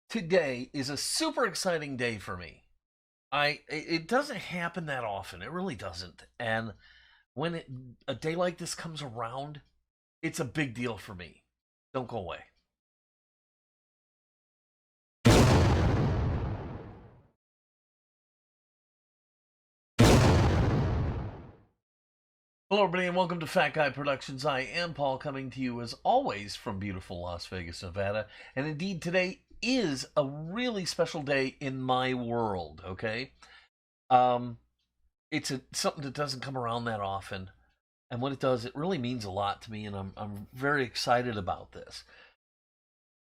Today is a super exciting day for me. It doesn't happen that often. It really doesn't. And when a day like this comes around, it's a big deal for me. Don't go away. Hello, everybody, and welcome to Fat Guy Productions. I am Paul, coming to you as always from beautiful Las Vegas, Nevada. And indeed, today is a really special day in my world. Okay, um, it's something that doesn't come around that often. And when it does, it really means a lot to me, and I'm very excited about this.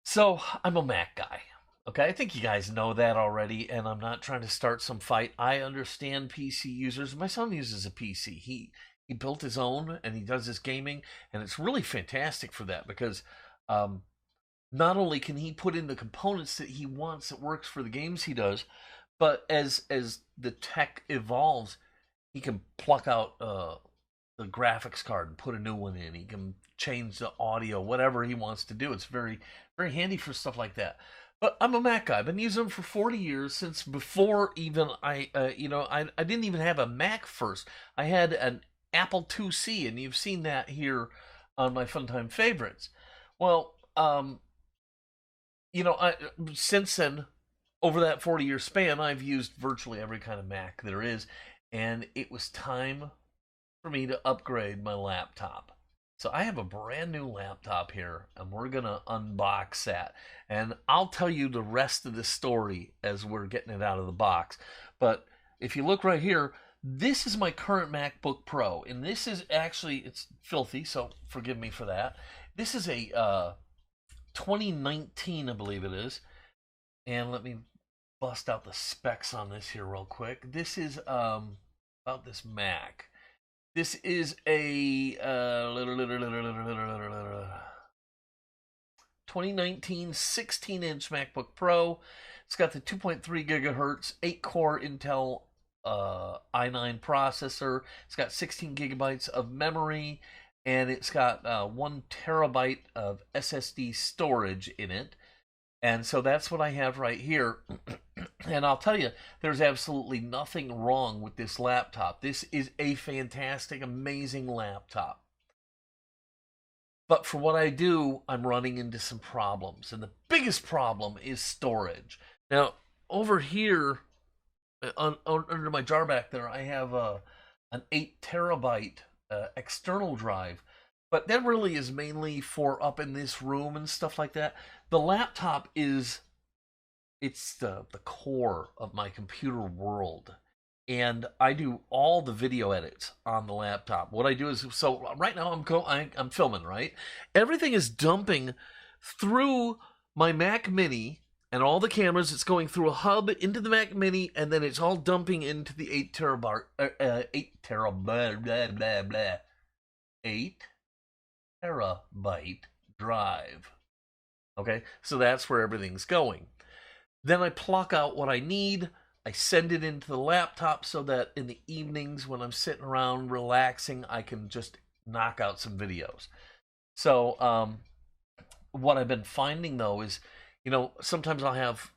So I'm a Mac guy. Okay, I think you guys know that already, and I'm not trying to start some fight. I understand PC users. My son uses a PC. He built his own, and he does his gaming, and it's really fantastic for that because um, not only can he put in the components that he wants that works for the games he does, but as the tech evolves, he can pluck out the graphics card and put a new one in. He can change the audio, whatever he wants to do. It's very handy for stuff like that. But I'm a Mac guy. I've been using them for 40 years, since before even I didn't even have a Mac first. I had an Apple IIc, and you've seen that here on my Funtime Favorites. Well, I since then, over that 40-year span, I've used virtually every kind of Mac there is, and it was time for me to upgrade my laptop. So I have a brand new laptop here, and we're going to unbox that. And I'll tell you the rest of the story as we're getting it out of the box. But if you look right here, this is my current MacBook Pro. And this is actually, it's filthy, so forgive me for that. This is a 2019, I believe it is. And let me bust out the specs on this here real quick. This is about this Mac. This is a 2019 16-inch MacBook Pro. It's got the 2.3 gigahertz, 8-core Intel i9 processor. It's got 16 gigabytes of memory, and it's got 1 terabyte of SSD storage in it. And so that's what I have right here. And I'll tell you, there's absolutely nothing wrong with this laptop. This is a fantastic, amazing laptop. But for what I do, I'm running into some problems. And the biggest problem is storage. Now, over here, under my jar back there, I have an 8 terabyte external drive. But that really is mainly for up in this room and stuff like that. The laptop it's the core of my computer world, and I do all the video edits on the laptop. What I do is, so right now I'm filming, right? Everything is dumping through my Mac Mini, and all the cameras. It's going through a hub into the Mac Mini, and then it's all dumping into the 8 terabyte drive. Okay, so that's where everything's going. Then I pluck out what I need. I send it into the laptop so that in the evenings when I'm sitting around relaxing, I can just knock out some videos. So what I've been finding though is, sometimes I'll have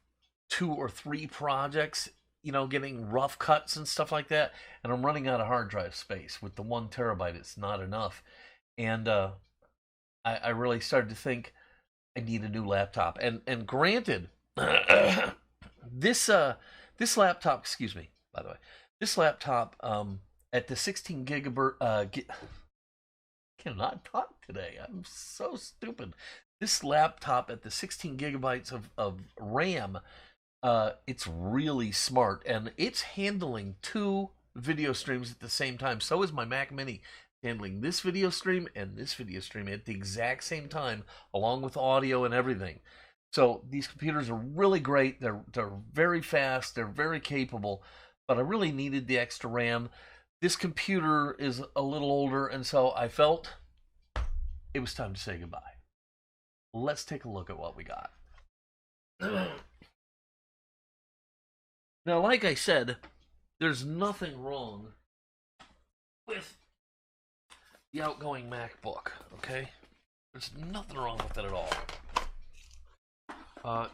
2 or 3 projects, getting rough cuts and stuff like that, and I'm running out of hard drive space. With the 1 terabyte, it's not enough. And I really started to think I need a new laptop. And granted, this laptop, excuse me, by the way, this laptop at the 16 gigabyte cannot talk today. I'm so stupid. This laptop at the 16 gigabytes of RAM, it's really smart, and it's handling 2 video streams at the same time. So is my Mac Mini, handling this video stream and this video stream at the exact same time, along with audio and everything. So these computers are really great. They're very fast. They're very capable. But I really needed the extra RAM. This computer is a little older, and so I felt it was time to say goodbye. Let's take a look at what we got. Now, like I said, there's nothing wrong with the outgoing MacBook, okay? There's nothing wrong with it at all.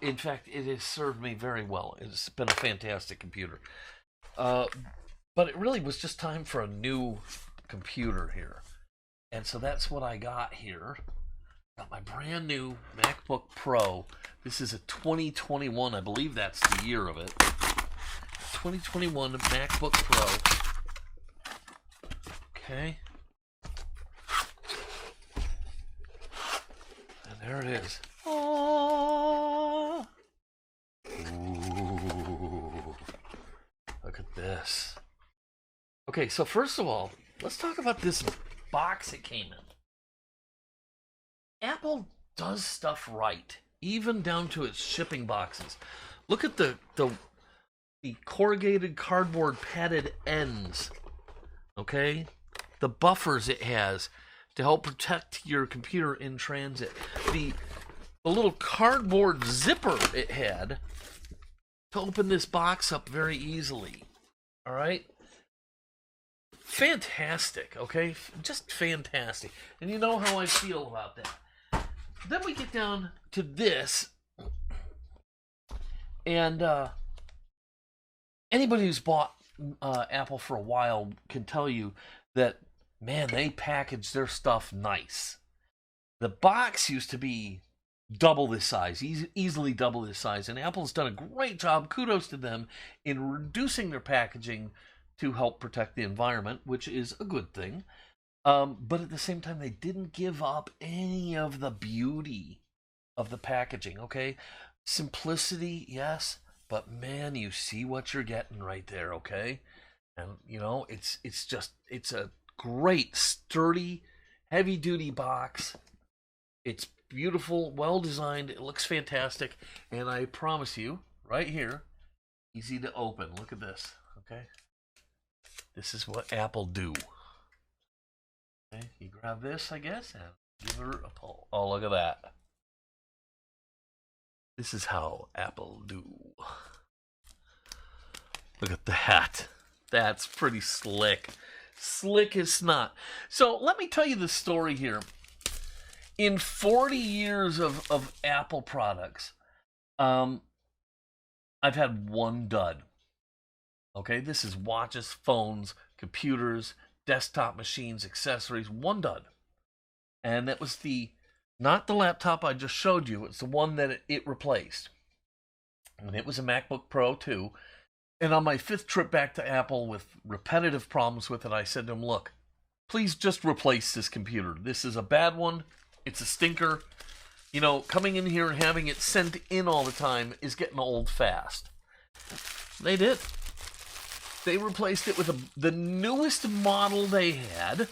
In fact, it has served me very well. It's been a fantastic computer. But it really was just time for a new computer here. And so that's what I got here. Got my brand new MacBook Pro. This is a 2021, I believe that's the year of it. 2021 MacBook Pro. Okay. And there it is. Oh. Ooh. Look at this. Okay, so first of all, let's talk about this box it came in. Apple does stuff right, even down to its shipping boxes. Look at the corrugated cardboard padded ends. Okay? The buffers it has to help protect your computer in transit. The little cardboard zipper it had to open this box up very easily. All right? Fantastic, okay? Just fantastic. And you know how I feel about that. Then we get down to this. And anybody who's bought Apple for a while can tell you that, man, they package their stuff nice. The box used to be double this size, easily double this size, and Apple's done a great job, kudos to them, in reducing their packaging to help protect the environment, which is a good thing. But at the same time, they didn't give up any of the beauty of the packaging, okay? Simplicity, yes, but man, you see what you're getting right there, okay? And, you know, it's a great, sturdy, heavy-duty box. It's beautiful, well-designed, it looks fantastic, and I promise you, right here, easy to open. Look at this, okay? This is what Apple do. Okay, you grab this, I guess, and give her a pull. Oh, look at that. This is how Apple do. Look at that. That's pretty slick. Slick as snot. So let me tell you the story here. In 40 years of Apple products, I've had one dud. Okay, this is watches, phones, computers, desktop machines, accessories, one dud. And that was not the laptop I just showed you, it's the one that it replaced. And it was a MacBook Pro too. And on my 5th trip back to Apple with repetitive problems with it, I said to him, look, please just replace this computer. This is a bad one. It's a stinker. You know, coming in here and having it sent in all the time is getting old fast. They did. They replaced it with the newest model they had,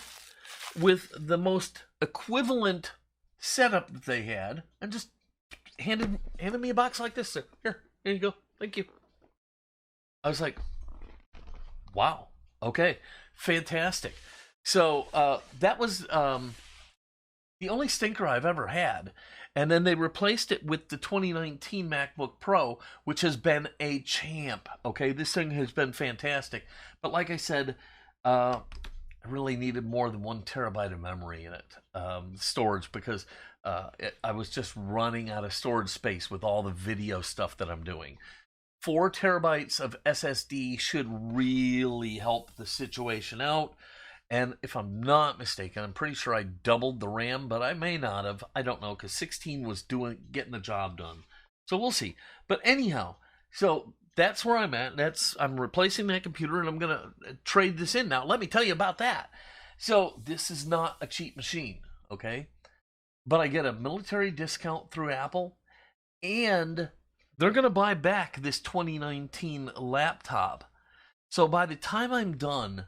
with the most equivalent setup that they had, and just handed me a box like this. Sir. Here you go. Thank you. I was like, wow. Okay. Fantastic. So that was the only stinker I've ever had. And then they replaced it with the 2019 MacBook Pro, which has been a champ. Okay, this thing has been fantastic. But like I said, I really needed more than 1 terabyte of memory in it, storage, because I was just running out of storage space with all the video stuff that I'm doing. 4 terabytes of SSD should really help the situation out. And if I'm not mistaken, I'm pretty sure I doubled the RAM, but I may not have. I don't know, because 16 was getting the job done. So we'll see. But anyhow, so that's where I'm at. I'm replacing that computer, and I'm going to trade this in. Now, let me tell you about that. So this is not a cheap machine, okay? But I get a military discount through Apple, and they're going to buy back this 2019 laptop. So by the time I'm done,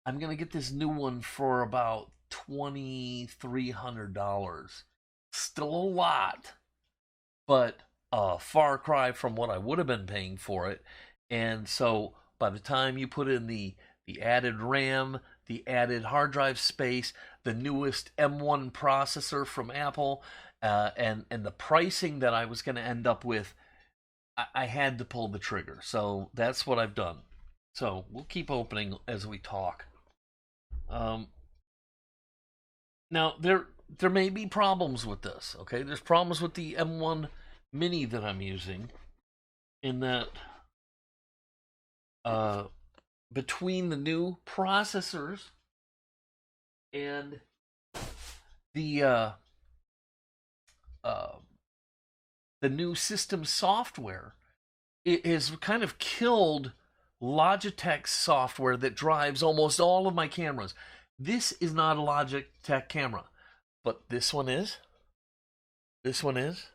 I'm going to get this new one for about $2,300. Still a lot, but a far cry from what I would have been paying for it. And so by the time you put in the added RAM, the added hard drive space, the newest M1 processor from Apple, and the pricing that I was going to end up with, I had to pull the trigger. So that's what I've done. So we'll keep opening as we talk. Now there may be problems with this. Okay, there's problems with the M1 Mini that I'm using, in that uh, between the new processors and the uh, uh, the new system software, it has kind of killed Logitech software that drives almost all of my cameras. This is not a Logitech camera, but this one is. This one is.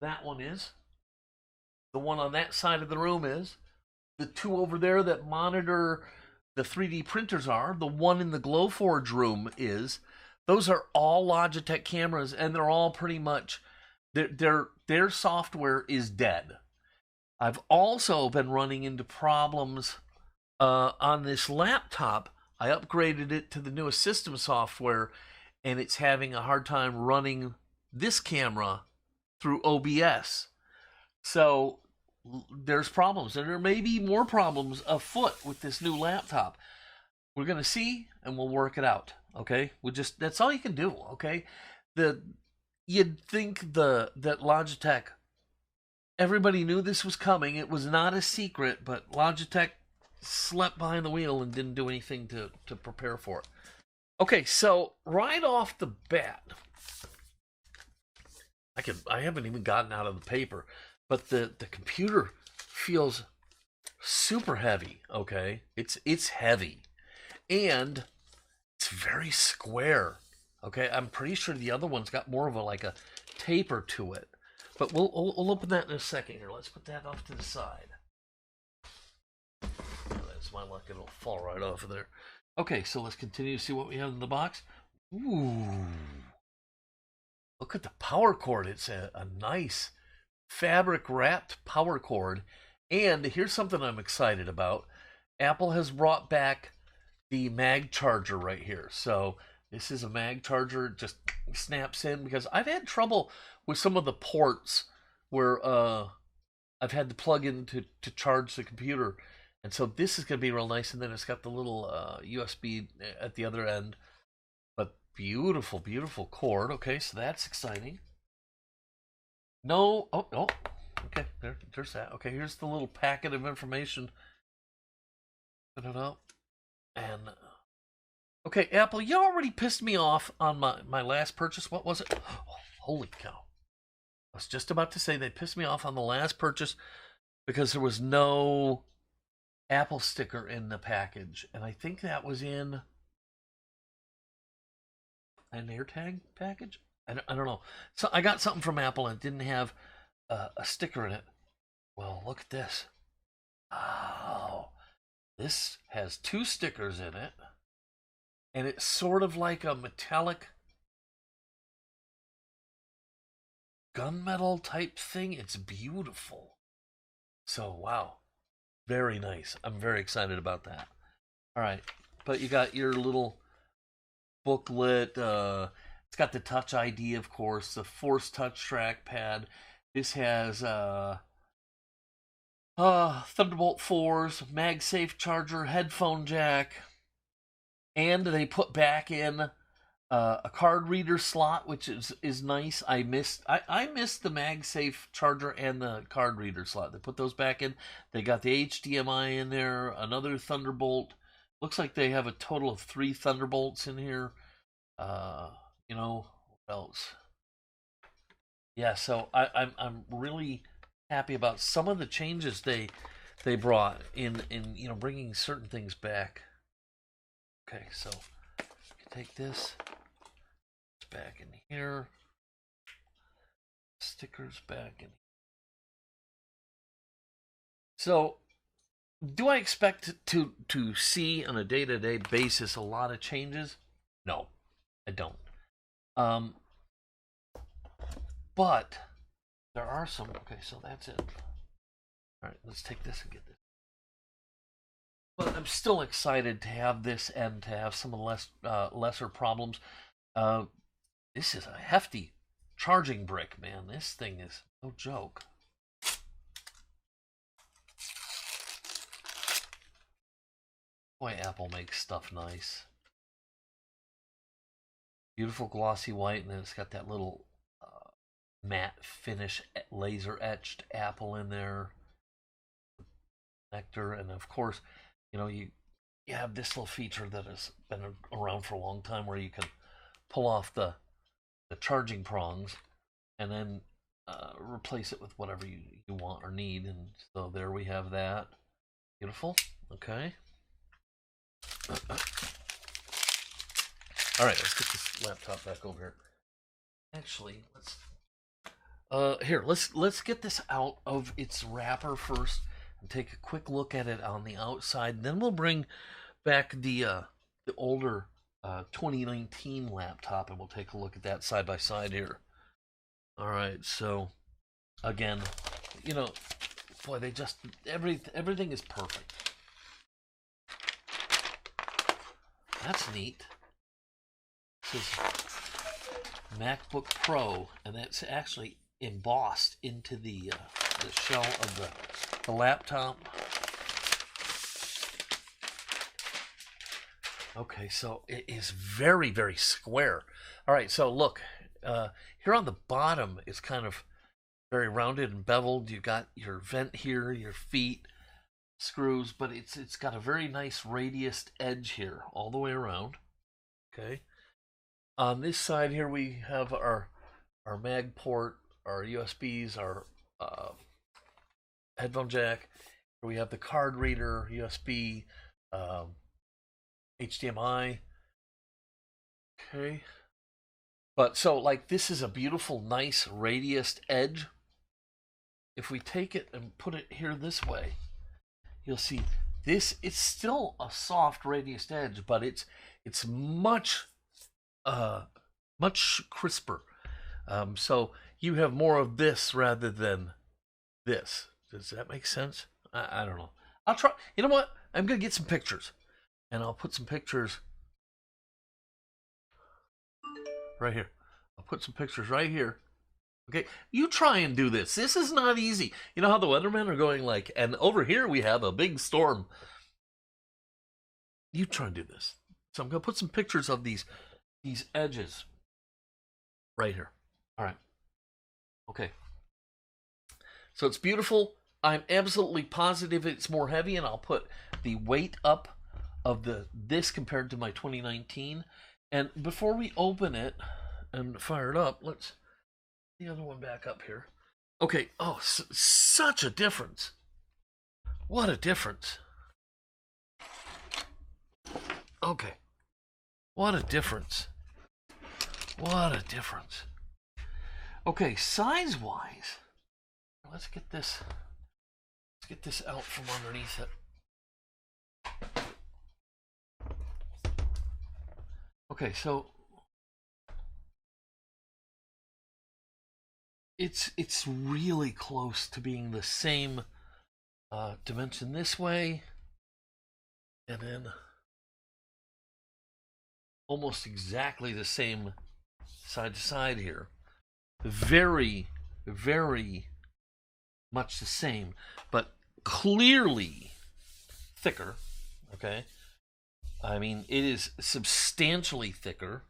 That one is. The one on that side of the room is. The two over there that monitor the 3D printers are. The one in the Glowforge room is. Those are all Logitech cameras, and they're all pretty much their software is dead. I've also been running into problems on this laptop. I upgraded it to the newest system software, and it's having a hard time running this camera through OBS. So there's problems, and there may be more problems afoot with this new laptop. We're gonna see, and we'll work it out. Okay, that's all you can do. Okay, you'd think that Logitech, everybody knew this was coming. It was not a secret, but Logitech slept behind the wheel and didn't do anything to prepare for it. Okay, so right off the bat, I haven't even gotten out of the paper, but the computer feels super heavy. Okay, it's heavy, and it's very square. Okay, I'm pretty sure the other one's got more of a taper to it, but we'll open that in a second here. Let's put that off to the side. That's my luck; it'll fall right off of there. Okay, so let's continue to see what we have in the box. Ooh, look at the power cord. It's a nice fabric wrapped power cord. And here's something I'm excited about. Apple has brought back the mag charger right here. So this is a mag charger. It just snaps in, because I've had trouble with some of the ports where I've had to plug in to charge the computer. And so this is going to be real nice. And then it's got the little USB at the other end. But beautiful, beautiful cord. Okay, so that's exciting. No, oh, okay, there's that. Okay, here's the little packet of information. Put it up. And, okay, Apple, you already pissed me off on my last purchase. What was it? Oh, holy cow. I was just about to say they pissed me off on the last purchase because there was no Apple sticker in the package. And I think that was in an AirTag package? I don't know. So I got something from Apple and it didn't have a sticker in it. Well, look at this. Oh, this has two stickers in it. And it's sort of like a metallic gunmetal type thing. It's beautiful. So, wow. Very nice. I'm very excited about that. All right. But you got your little booklet. It's got the Touch ID, of course, the Force Touch trackpad. This has Thunderbolt 4s, MagSafe charger, headphone jack, and they put back in a card reader slot, which is nice. I missed the MagSafe charger and the card reader slot. They put those back in. They got the HDMI in there, another Thunderbolt. Looks like they have a total of 3 Thunderbolts in here. What else? Yeah, so I'm really happy about some of the changes they brought in bringing certain things back. Okay, so you take this, it's back in here, stickers back in. So, do I expect to see on a day-to-day basis a lot of changes? No, I don't. But there are some. Okay, so that's it. All right, let's take this and get this. But I'm still excited to have this and to have some of the lesser problems. This is a hefty charging brick, man. This thing is no joke. Boy, Apple makes stuff nice. Beautiful glossy white, and then it's got that little matte finish laser etched apple in there, nectar, and of course, you have this little feature that has been around for a long time where you can pull off the charging prongs and then replace it with whatever you want or need. And so there we have that. Beautiful. Okay. All right, let's get this laptop back over here. Actually, let's get this out of its wrapper first and take a quick look at it on the outside. Then we'll bring back the older 2019 laptop and we'll take a look at that side by side here. All right, so again, boy, they just everything is perfect. That's neat. This is MacBook Pro, and that's actually embossed into the shell of the laptop. Okay, so it is very, very square. All right, so look, here on the bottom is kind of very rounded and beveled. You've got your vent here, your feet, screws, but it's got a very nice radiused edge here all the way around. Okay. On this side here we have our mag port, our USBs, our headphone jack. Here we have the card reader, USB, HDMI. Okay. But so like this is a beautiful, nice radiused edge. If we take it and put it here this way, you'll see this. It's still a soft radiused edge, but it's much crisper. So you have more of this rather than this. Does that make sense? I don't know. I'll try. You know what? I'm gonna get some pictures, and I'll put some pictures right here. I'll put some pictures right here. Okay, you try and do this. This is not easy. You know how the weathermen are going like, and over here we have a big storm. You try and do this. So I'm gonna put some pictures of these edges right here. All right. Okay. So it's beautiful. I'm absolutely positive it's more heavy, and I'll put the weight up of this compared to my 2019. And before we open it and fire it up, let's the other one back up here. Okay. Oh, such a difference. What a difference. Okay. What a difference. What a difference. Okay, size-wise, let's get this out from underneath it. Okay, so it's really close to being the same dimension this way, and then almost exactly the same side to side here. Very, very much the same, but clearly thicker. Okay, I mean it is substantially thicker,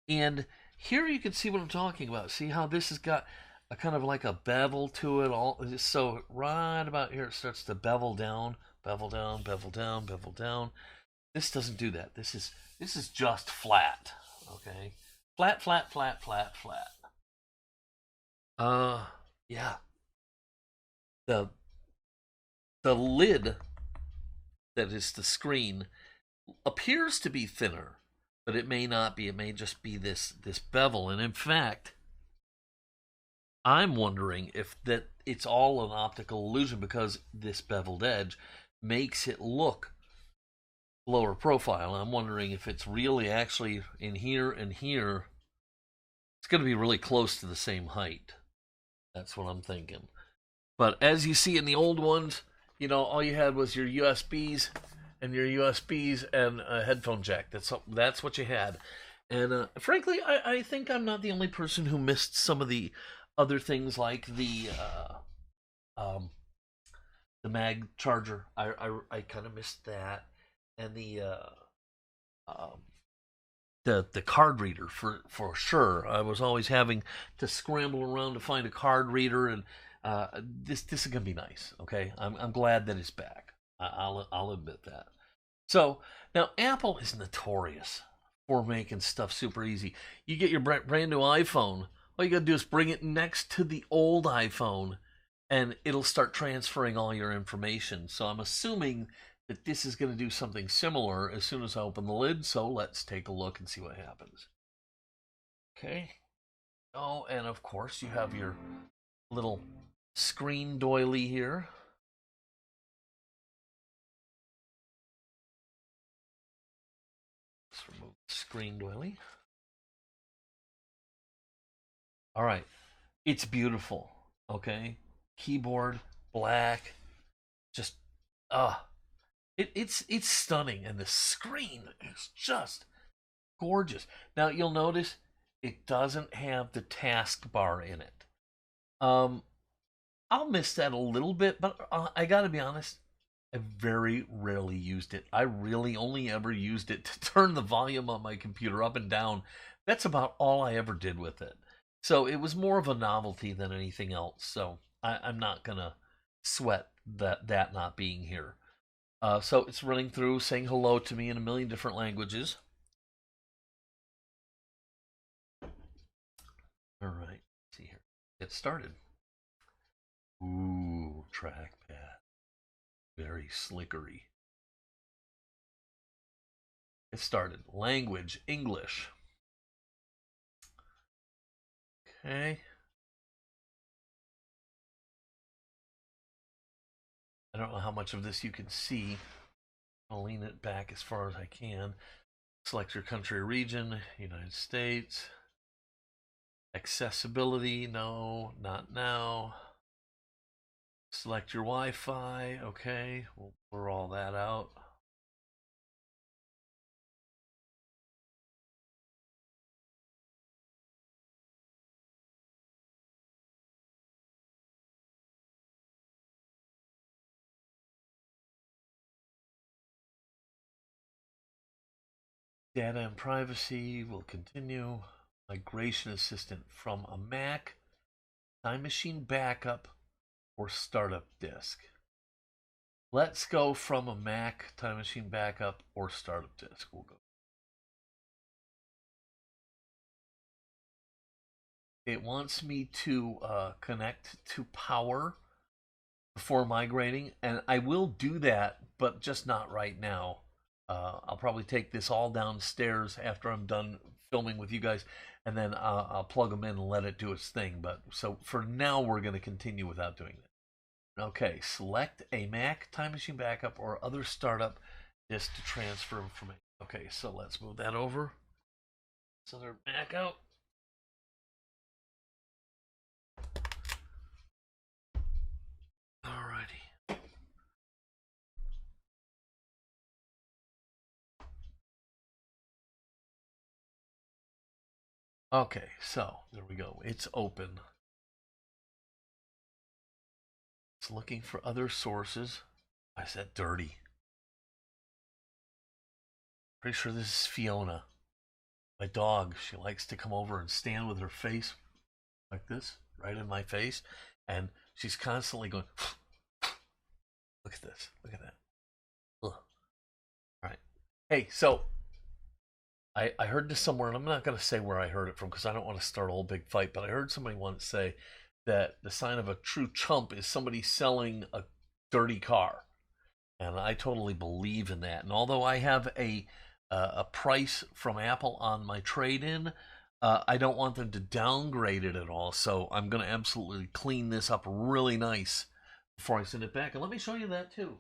and here you can see what I'm talking about. See how this has got a kind of like a bevel to it. All so right about here it starts to bevel down, bevel down, bevel down, bevel down. This doesn't do that. This is just flat. Okay, flat, flat, flat, flat, flat. Yeah. The lid that is the screen appears to be thinner, but it may not be. It may just be this bevel. And in fact, I'm wondering if that it's all an optical illusion because this beveled edge makes it look lower profile. I'm wondering if it's really actually in here and here. It's going to be really close to the same height. That's what I'm thinking. But as you see in the old ones, all you had was your USBs and a headphone jack. That's what you had. And frankly, I think I'm not the only person who missed some of the other things like the mag charger. I kind of missed that, and the the card reader for sure. I was always having to scramble around to find a card reader, and this is gonna be nice. Okay, I'm glad that it's back. I'll admit that. So now Apple is notorious for making stuff super easy. You get your brand new iPhone. All you gotta do is bring it next to the old iPhone, and it'll start transferring all your information. So I'm assuming that this is going to do something similar as soon as I open the lid. So let's take a look and see what happens. Okay. Oh, and of course you have your little screen doily here. Let's remove the screen doily. All right. It's beautiful. Okay. Keyboard, black. Just, it's stunning. And the screen is just gorgeous. Now you'll notice it doesn't have the taskbar in it. I'll miss that a little bit, but I gotta be honest, I very rarely used it. I really only ever used it to turn the volume on my computer up and down. That's about all I ever did with it. So it was more of a novelty than anything else. So I'm not gonna sweat that not being here. So it's running through, saying hello to me in a million different languages. All right, let's see here. Get started. Ooh, trackpad. Very slickery. Get started. Language, English. Okay. I don't know how much of this you can see. I'll lean it back as far as I can. Select your country or region, United States. Accessibility, no, not now. Select your Wi-Fi, okay. We'll blur all that out. Data and privacy will continue. Migration assistant from a Mac, Time Machine backup, or startup disk. Let's go from a Mac, Time Machine backup, or startup disk. We'll go. It wants me to connect to power before migrating, and I will do that, but just not right now. I'll probably take this all downstairs after I'm done filming with you guys, and then I'll plug them in and let it do its thing. But so for now, we're going to continue without doing that. Okay, select a Mac, Time Machine backup, or other startup disk to transfer information. Okay, so let's move that over. So they're Mac out. Alrighty. Okay, so there we go. It's open. It's looking for other sources. Why is that dirty? Pretty sure this is Fiona, my dog. She likes to come over and stand with her face like this, right in my face, and she's constantly going. Look at this. Look at that. Ugh. All right. Hey, so I heard this somewhere, and I'm not going to say where I heard it from because I don't want to start a whole big fight, but I heard somebody once say that the sign of a true chump is somebody selling a dirty car. And I totally believe in that. And although I have a price from Apple on my trade-in, I don't want them to downgrade it at all. So I'm going to absolutely clean this up really nice before I send it back. And let me show you that too.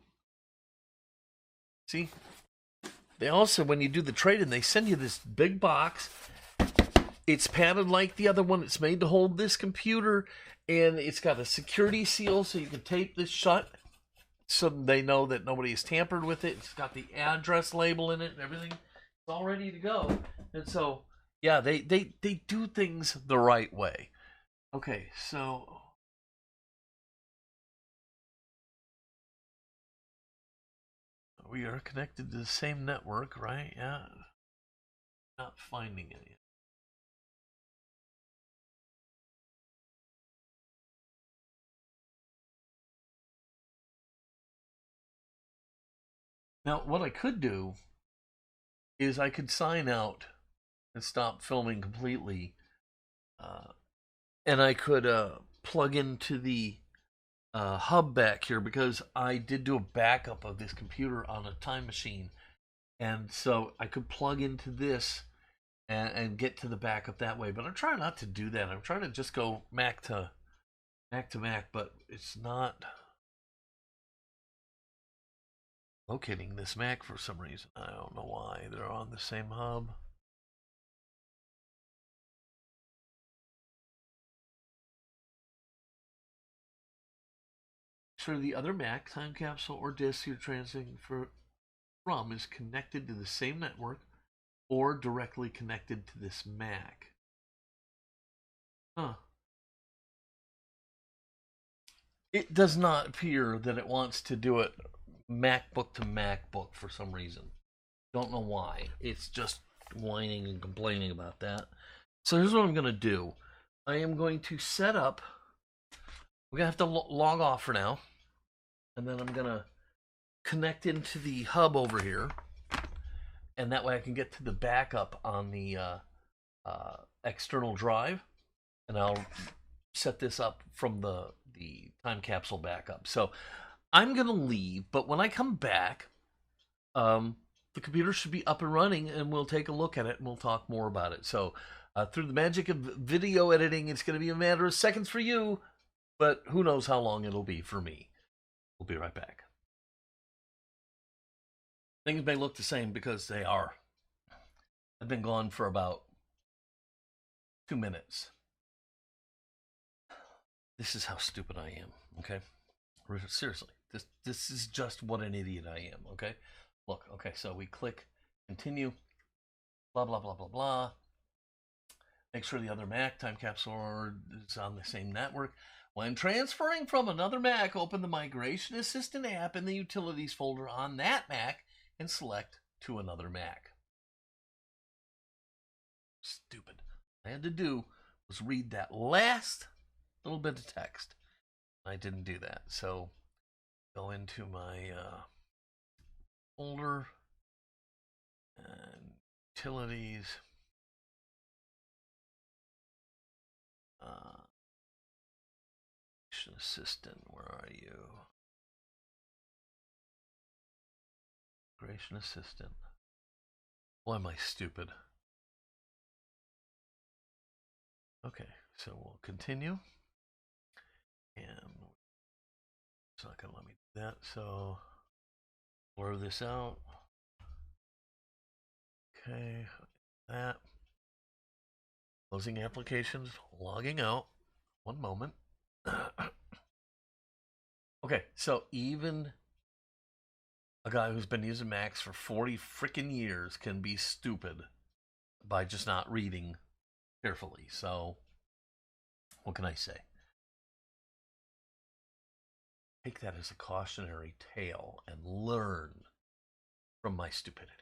See, they also, when you do the trade-in, they send you this big box. It's padded like the other one. It's made to hold this computer, and it's got a security seal so you can tape this shut so they know that nobody has tampered with it. It's got the address label in it and everything. It's all ready to go. And so, yeah, they do things the right way. Okay, so we are connected to the same network, right? Yeah. Not finding any. Now, what I could do is I could sign out and stop filming completely, uh, and I could plug into the hub back here because I did do a backup of this computer on a time machine, and so I could plug into this and get to the backup that way. But I'm trying not to do that. I'm trying to just go Mac to Mac, but it's not locating this Mac for some reason. I don't know why. They're on the same hub. Sure, the other Mac, time capsule, or disk you're transferring from is connected to the same network or directly connected to this Mac. Huh. It does not appear that it wants to do it MacBook to MacBook for some reason. Don't know why. It's just whining and complaining about that. So here's what I'm going to do. I am going to set up. We're going to have to log off for now. And then I'm going to connect into the hub over here. And that way I can get to the backup on the external drive. And I'll set this up from the time capsule backup. So I'm going to leave. But when I come back, the computer should be up and running, and we'll take a look at it, and we'll talk more about it. So through the magic of video editing, it's going to be a matter of seconds for you, but who knows how long it'll be for me. We'll be right back. Things may look the same because they are. I've been gone for about 2 minutes. This is how stupid I am, okay? Seriously, this is just what an idiot I am, okay? Look, okay, so we click continue, blah, blah, blah, blah, blah. Make sure the other Mac time capsule is on the same network. When transferring from another Mac, open the Migration Assistant app in the Utilities folder on that Mac and select to another Mac. Stupid. All I had to do was read that last little bit of text. I didn't do that. So go into my folder and utilities. Assistant, where are you? Migration Assistant. Boy, am I stupid. Okay, so we'll continue. And it's not going to let me do that, so blur this out. Okay, that. Closing applications, logging out. One moment. Okay, so even a guy who's been using Macs for 40 freaking years can be stupid by just not reading carefully. So, what can I say? Take that as a cautionary tale and learn from my stupidity.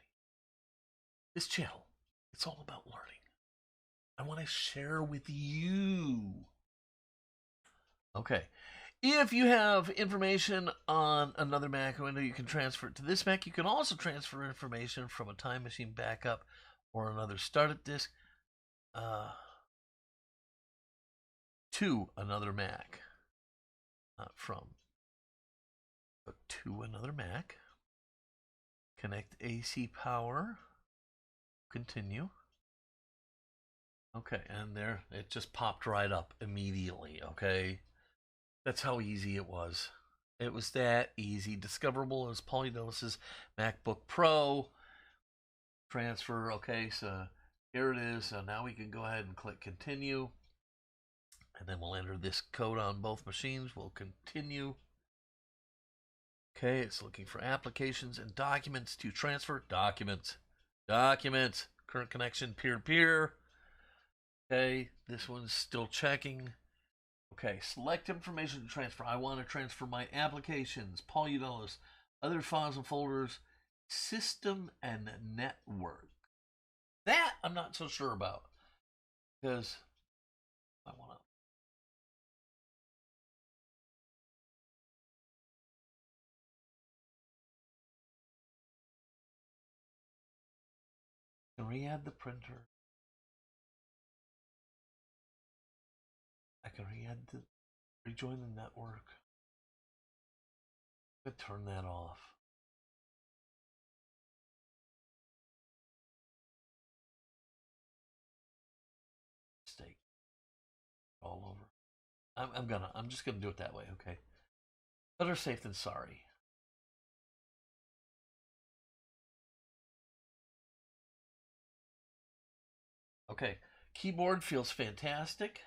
This channel, it's all about learning. I want to share with you. Okay. If you have information on another Mac window, you can transfer it to this Mac. You can also transfer information from a time machine backup or another startup disk to another Mac. Not from, but to another Mac. Connect AC power. Continue. Okay, and there, it just popped right up immediately, okay? That's how easy it was. It was that easy. Discoverable as Polydosis MacBook Pro. Transfer, okay, so here it is. So now we can go ahead and click continue. And then we'll enter this code on both machines. We'll continue. Okay, it's looking for applications and documents to transfer. Documents. Documents. Current connection, peer-to-peer. Okay, this one's still checking. Okay, select information to transfer. I want to transfer my applications, Polydosis, other files and folders, system and network. That I'm not so sure about, because I want to. Can re-add the printer. I can rejoin the network. I'm gonna turn that off. Mistake all over. I'm just gonna do it that way. Okay. Better safe than sorry. Okay. Keyboard feels fantastic.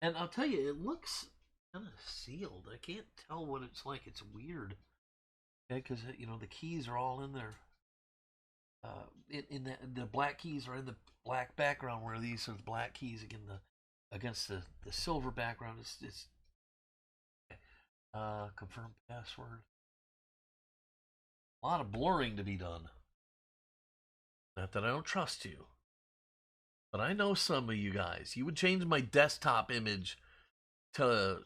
And I'll tell you, it looks kind of sealed. I can't tell what it's like. It's weird. Okay, because the keys are all in there. In the black keys are in the black background, where these are the black keys against the silver background. It's confirm password. A lot of blurring to be done. Not that I don't trust you, but I know some of you guys. You would change my desktop image to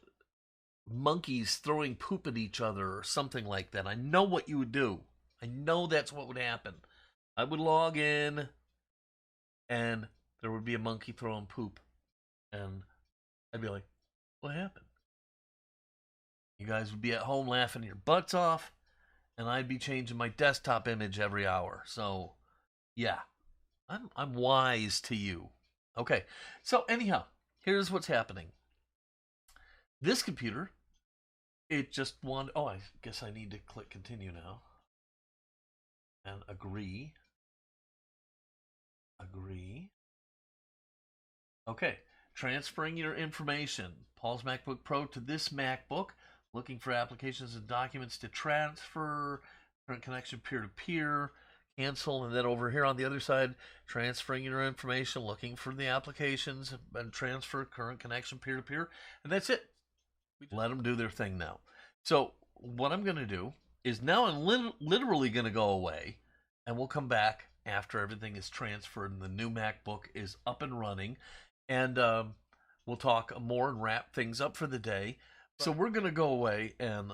monkeys throwing poop at each other or something like that. I know what you would do. I know that's what would happen. I would log in and there would be a monkey throwing poop. And I'd be like, what happened? You guys would be at home laughing your butts off, and I'd be changing my desktop image every hour. So, yeah, I'm wise to you. Okay, so anyhow, here's what's happening. This computer, it just wanted. Oh, I guess I need to click continue now. And agree. Agree. Okay, transferring your information. Paul's MacBook Pro to this MacBook. Looking for applications and documents to transfer. Current connection peer-to-peer. Cancel. And then over here on the other side, transferring your information. Looking for the applications and transfer. Current connection peer-to-peer. And that's it. Let them do their thing now. So what I'm going to do is now I'm literally going to go away. And we'll come back after everything is transferred and the new MacBook is up and running. And we'll talk more and wrap things up for the day. So we're going to go away and,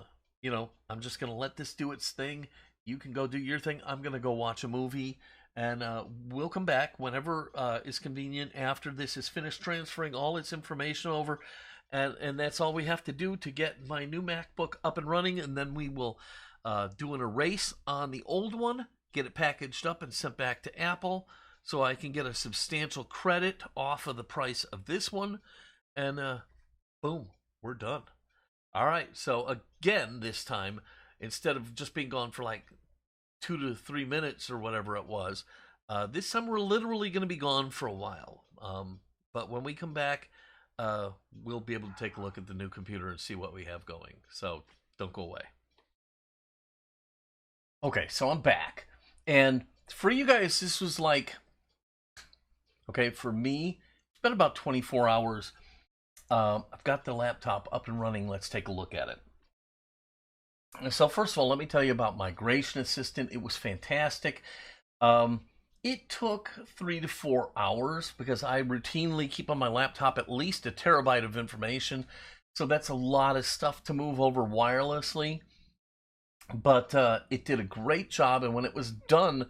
I'm just going to let this do its thing. You can go do your thing. I'm going to go watch a movie. And we'll come back whenever is convenient after this is finished transferring all its information over. And that's all we have to do to get my new MacBook up and running. And then we will do an erase on the old one, get it packaged up and sent back to Apple so I can get a substantial credit off of the price of this one. And boom, we're done. All right, so again, this time, instead of just being gone for like 2 to 3 minutes or whatever it was, this time we're literally going to be gone for a while. But when we come back, we'll be able to take a look at the new computer and see what we have going. So don't go away. Okay, so I'm back. And for you guys, this was like, okay, for me, it's been about 24 hours. I've got the laptop up and running. Let's take a look at it. So first of all, let me tell you about Migration Assistant. It was fantastic. It took 3 to 4 hours because I routinely keep on my laptop at least a terabyte of information. So that's a lot of stuff to move over wirelessly. But it did a great job. And when it was done,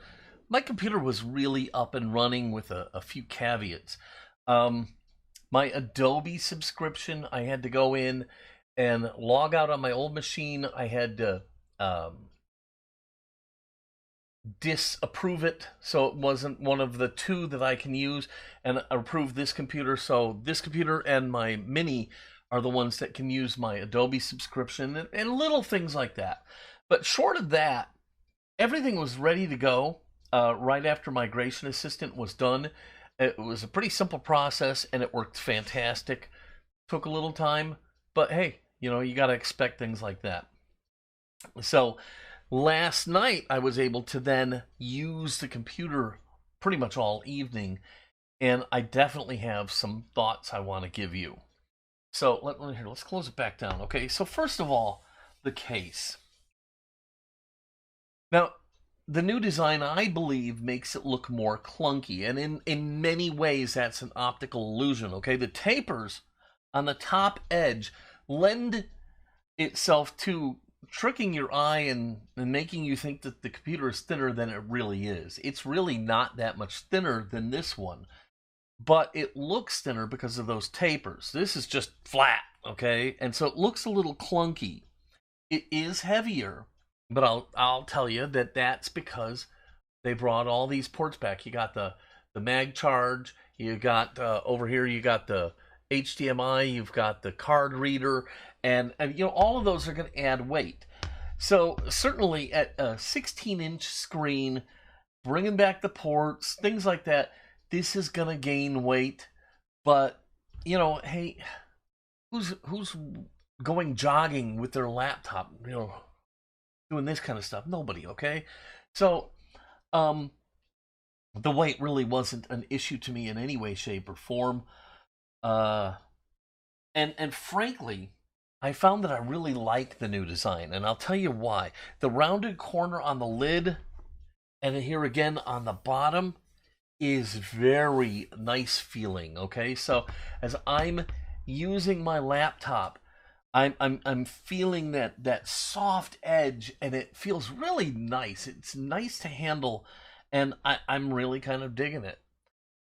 my computer was really up and running with a few caveats. My Adobe subscription, I had to go in and log out on my old machine. I had to disapprove it, so it wasn't one of the two that I can use, and approve this computer. So this computer and my Mini are the ones that can use my Adobe subscription and little things like that. But short of that, everything was ready to go right after Migration Assistant was done. It was a pretty simple process, and it worked fantastic. Took a little time, but hey, you got to expect things like that. So last night, I was able to then use the computer pretty much all evening, and I definitely have some thoughts I want to give you. So let's close it back down. Okay, so first of all, the case. Now, the new design, I believe, makes it look more clunky. And in many ways, that's an optical illusion, okay? The tapers on the top edge lend itself to tricking your eye and making you think that the computer is thinner than it really is. It's really not that much thinner than this one, but it looks thinner because of those tapers. This is just flat, okay? And so it looks a little clunky. It is heavier, but I'll tell you that that's because they brought all these ports back. You got the mag charge, you got over here you got the HDMI, you've got the card reader, and you know, all of those are going to add weight. So certainly at a 16-inch screen, bringing back the ports, things like that, this is going to gain weight. But you know, hey, who's going jogging with their laptop, you know, doing this kind of stuff? Nobody, okay? So the weight really wasn't an issue to me in any way, shape, or form. And frankly, I found that I really like the new design, and I'll tell you why. The rounded corner on the lid, and here again on the bottom, is very nice feeling, okay? So as I'm using my laptop, I'm feeling that soft edge, and it feels really nice. It's nice to handle, and I'm really kind of digging it.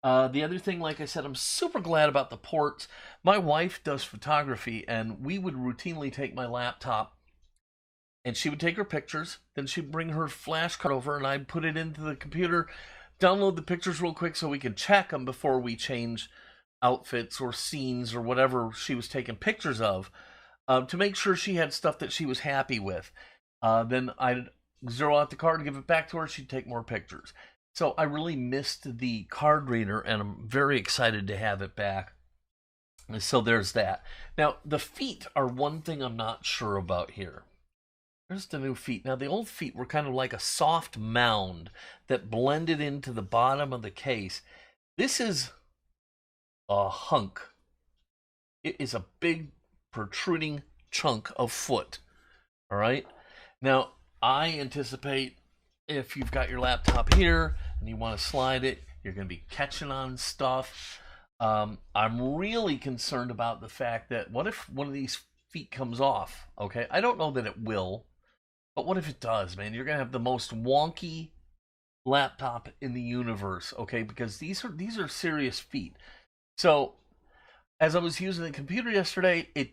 The other thing, like I said, I'm super glad about the ports. My wife does photography, and we would routinely take my laptop, and she would take her pictures, then she'd bring her flash card over, and I'd put it into the computer, download the pictures real quick so we could check them before we change outfits or scenes or whatever she was taking pictures of, to make sure she had stuff that she was happy with. Then I'd zero out the card, give it back to her, she'd take more pictures. So I really missed the card reader, and I'm very excited to have it back. So there's that. Now, the feet are one thing I'm not sure about here. There's the new feet. Now, the old feet were kind of like a soft mound that blended into the bottom of the case. This is a hunk. It is a big, protruding chunk of foot. All right? Now, I anticipate if you've got your laptop here and you want to slide it, you're going to be catching on stuff. I'm really concerned about the fact that what if one of these feet comes off? Okay, I don't know that it will, but what if it does, man? You're going to have the most wonky laptop in the universe, okay? Because these are serious feet. So, as I was using the computer yesterday, it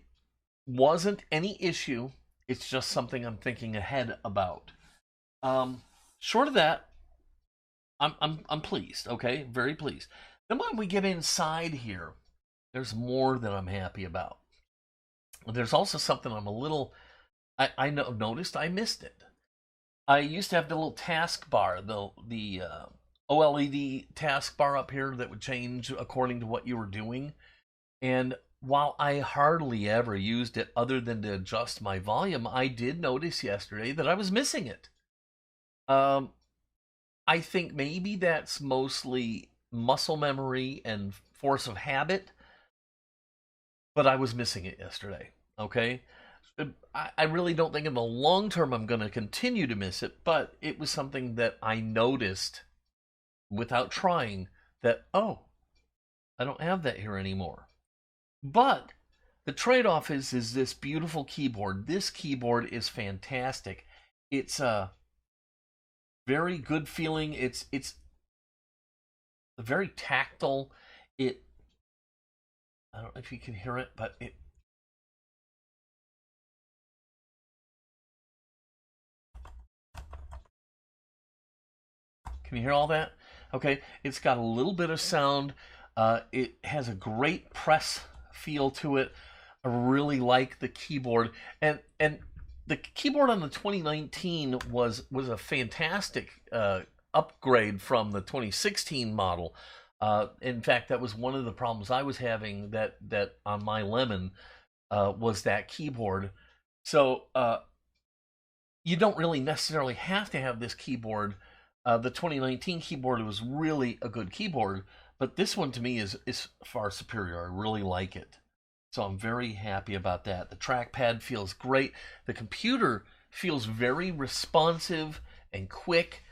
wasn't any issue. It's just something I'm thinking ahead about. Short of that, I'm pleased, okay? Very pleased. Then when we get inside here, there's more that I'm happy about. There's also something I'm a little, I noticed I missed it. I used to have the little task bar, the OLED task bar up here that would change according to what you were doing. And while I hardly ever used it other than to adjust my volume, I did notice yesterday that I was missing it. I think maybe that's mostly muscle memory and force of habit, but I was missing it yesterday, okay? I really don't think in the long term I'm going to continue to miss it, but it was something that I noticed without trying that, oh, I don't have that here anymore. But the trade-off is this beautiful keyboard. This keyboard is fantastic. It's a very good feeling. It's very tactile. I don't know if you can hear it, but can you hear all that? Okay, it's got a little bit of sound. It has a great press feel to it. I really like the keyboard, and the keyboard on the 2019 was a fantastic upgrade from the 2016 model. In fact, that was one of the problems I was having that on my Lemon was that keyboard. So you don't really necessarily have to have this keyboard. The 2019 keyboard was really a good keyboard, but this one to me is far superior. I really like it. So I'm very happy about that. The trackpad feels great. The computer feels very responsive and quick.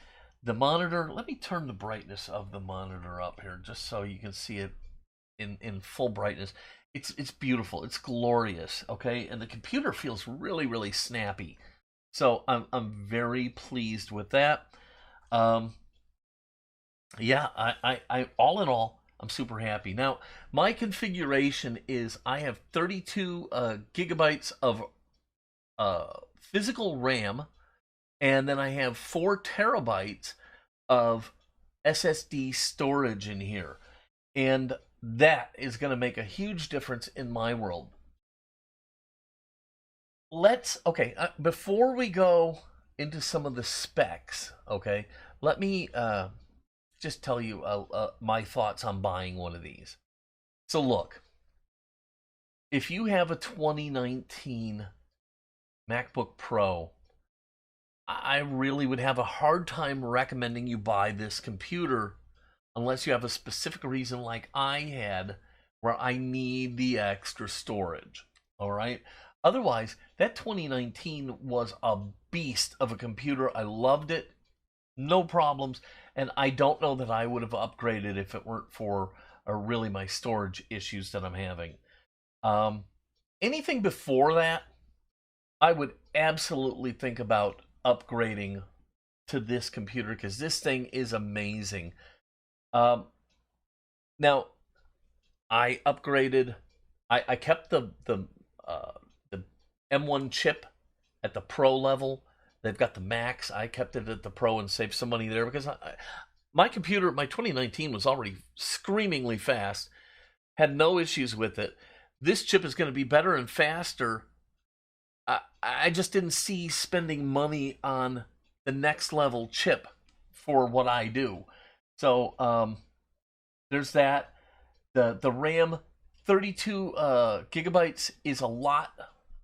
The monitor, let me turn the brightness of the monitor up here just so you can see it in full brightness. It's beautiful. It's glorious, okay? And the computer feels really, really snappy. So I'm very pleased with that. Um, yeah, I all in all, I'm super happy. Now, my configuration is I have 32 gigabytes of physical RAM, and then I have 4 terabytes of SSD storage in here. And that is going to make a huge difference in my world. Okay, before we go into some of the specs, okay, let me just tell you my thoughts on buying one of these. So look, if you have a 2019 MacBook Pro, I really would have a hard time recommending you buy this computer unless you have a specific reason like I had where I need the extra storage. All right? Otherwise, that 2019 was a beast of a computer. I loved it. No problems. And I don't know that I would have upgraded if it weren't for really my storage issues that I'm having. Anything before that, I would absolutely think about upgrading to this computer because this thing is amazing. Now, I upgraded. I kept the M1 chip at the Pro level. They've got the Max. I kept it at the Pro and saved some money there because my computer, my 2019 was already screamingly fast. Had no issues with it. This chip is going to be better and faster. I just didn't see spending money on the next level chip for what I do. So there's that. The RAM, 32 gigabytes is a lot,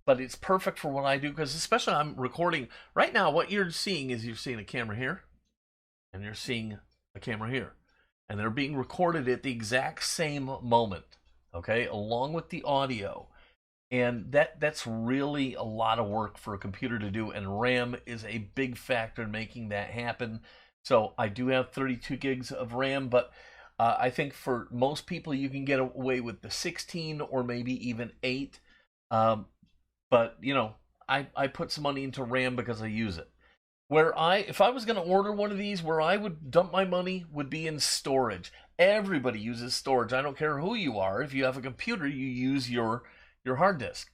but it's perfect for what I do because especially I'm recording right now. What you're seeing is you're seeing a camera here, and you're seeing a camera here, and they're being recorded at the exact same moment. Okay, along with the audio. And that's really a lot of work for a computer to do, and RAM is a big factor in making that happen. So I do have 32 gigs of RAM, but I think for most people you can get away with the 16 or maybe even 8. But you know, I put some money into RAM because I use it. If I was going to order one of these, where I would dump my money would be in storage. Everybody uses storage. I don't care who you are. If you have a computer, you use your hard disk,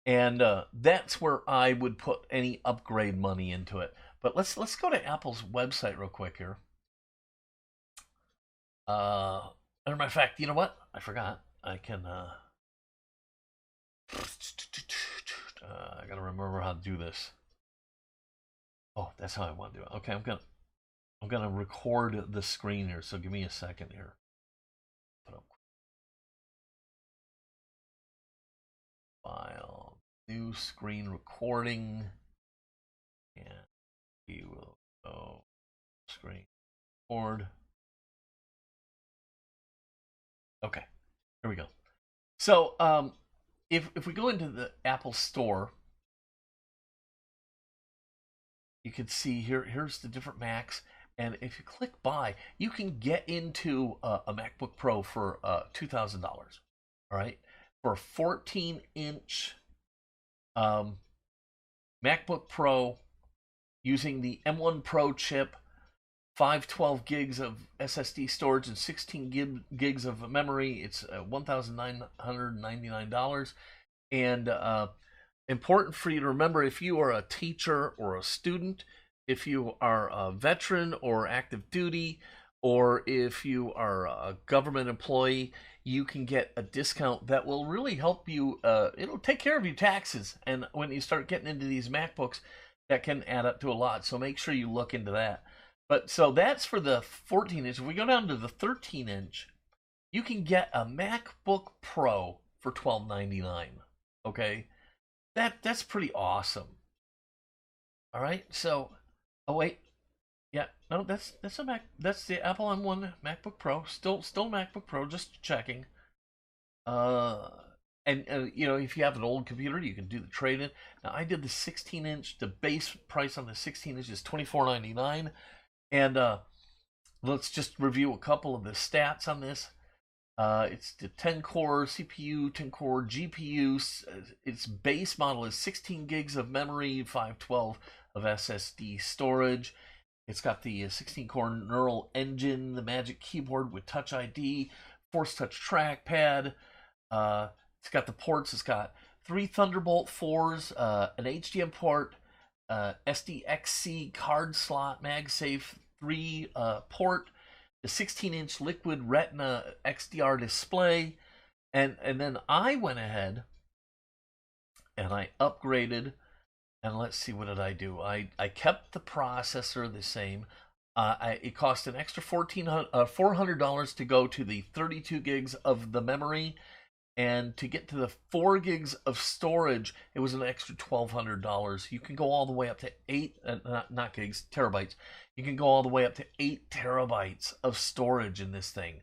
and that's where I would put any upgrade money into it. But let's go to Apple's website real quick here. As a matter of fact, you know what? I forgot. I can. I gotta remember how to do this. Oh, that's how I want to do it. Okay, I'm gonna record the screen here. So give me a second here. Put up file, new screen recording, and we will go screen record. Okay, here we go. So if we go into the Apple Store, you can see here's the different Macs, and if you click buy, you can get into a MacBook Pro for $2,000. All right, for a 14-inch MacBook Pro using the M1 Pro chip, 512 gigs of SSD storage, and 16 gigs of memory. It's $1,999. And important for you to remember, if you are a teacher or a student, if you are a veteran or active duty, or if you are a government employee, you can get a discount that will really help you. It'll take care of your taxes. And when you start getting into these MacBooks, that can add up to a lot. So make sure you look into that. But so that's for the 14-inch. If we go down to the 13-inch, you can get a MacBook Pro for $12.99. Okay, that's pretty awesome. All right, so oh wait, yeah, no, that's a Mac. That's the Apple M1 MacBook Pro. Still MacBook Pro. Just checking. Uh, and you know, if you have an old computer, you can do the trade-in. Now I did the 16-inch. The base price on the 16-inch is $24.99. And let's just review a couple of the stats on this. It's the 10-core CPU, 10-core GPU. Its base model is 16 gigs of memory, 512 of SSD storage. It's got the 16-core neural engine, the Magic Keyboard with Touch ID, Force Touch trackpad. It's got the ports. It's got 3 Thunderbolt 4s, an HDMI port, SDXC card slot, MagSafe 3 port, the 16-inch Liquid Retina XDR display, and then I went ahead and I upgraded. And let's see, what did I do? I kept the processor the same. It cost an extra $400 to go to the 32 gigs of the memory, and to get to the 4 gigs of storage, it was an extra $1,200. You can go all the way up to 8, not gigs, terabytes. You can go all the way up to 8 terabytes of storage in this thing.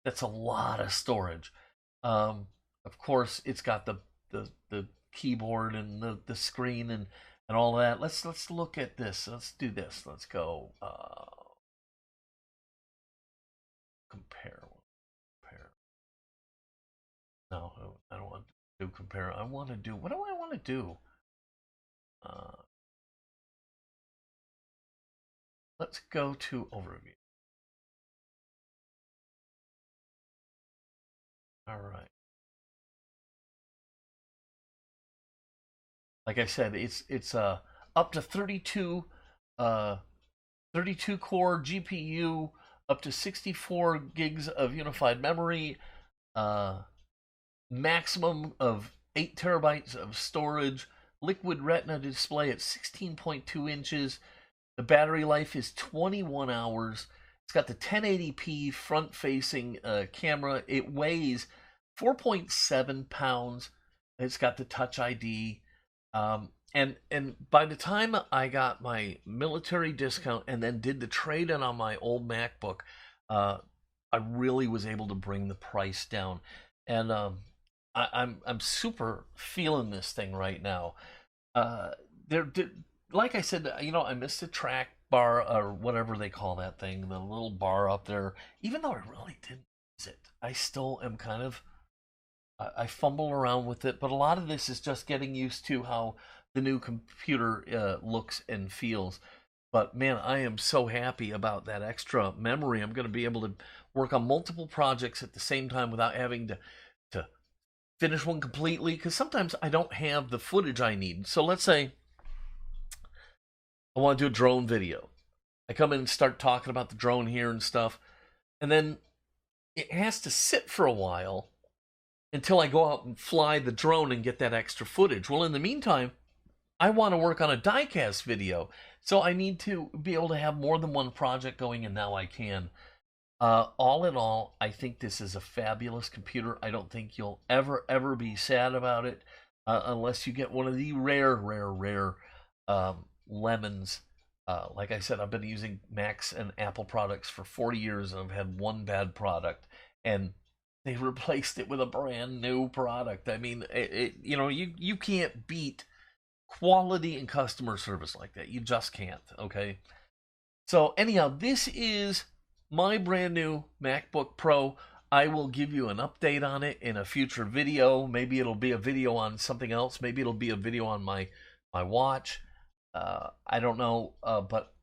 That's a lot of storage. Of course, it's got the keyboard and the screen and all that. Let's look at this. Let's do this. Let's go compare. No, I don't want to do compare. I want to do, what do I want to do? Let's go to overview. All right. Like I said, it's up to 32 core GPU, up to 64 gigs of unified memory, maximum of 8 terabytes of storage, Liquid Retina display at 16.2 inches. The battery life is 21 hours. It's got the 1080p front-facing camera. It weighs 4.7 pounds. It's got the Touch ID. And by the time I got my military discount and then did the trade-in on my old MacBook, I really was able to bring the price down. And I'm super feeling this thing right now. Like I said, I missed the track bar or whatever they call that thing, the little bar up there. Even though I really didn't use it, I still am kind of, I fumble around with it. But a lot of this is just getting used to how the new computer looks and feels. But man, I am so happy about that extra memory. I'm going to be able to work on multiple projects at the same time without having to finish one completely, because sometimes I don't have the footage I need. So let's say I want to do a drone video. I come in and start talking about the drone here and stuff, and then it has to sit for a while until I go out and fly the drone and get that extra footage. Well, in the meantime, I want to work on a diecast video, so I need to be able to have more than one project going, and now I can. All in all, I think this is a fabulous computer. I don't think you'll ever be sad about it, unless you get one of the rare lemons. Like I said, I've been using Macs and Apple products for 40 years, and I've had one bad product, and they replaced it with a brand new product. I mean, you can't beat quality and customer service like that. You just can't, okay? So anyhow, this is my brand new MacBook Pro. I will give you an update on it in a future video. Maybe it'll be a video on something else. Maybe it'll be a video on my watch. I don't know, but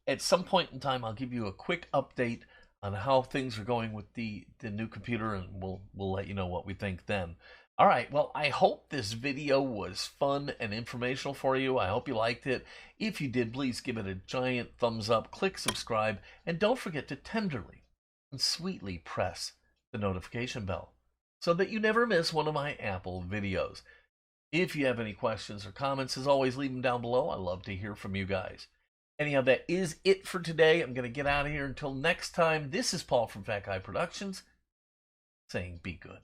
at some point in time, I'll give you a quick update on how things are going with the new computer, and we'll let you know what we think then. All right, well, I hope this video was fun and informational for you. I hope you liked it. If you did, please give it a giant thumbs up, click subscribe, and don't forget to tenderly and sweetly press the notification bell so that you never miss one of my Apple videos. If you have any questions or comments, as always, leave them down below. I love to hear from you guys. Anyhow, that is it for today. I'm going to get out of here. Until next time, this is Paul from Fat Guy Productions saying be good.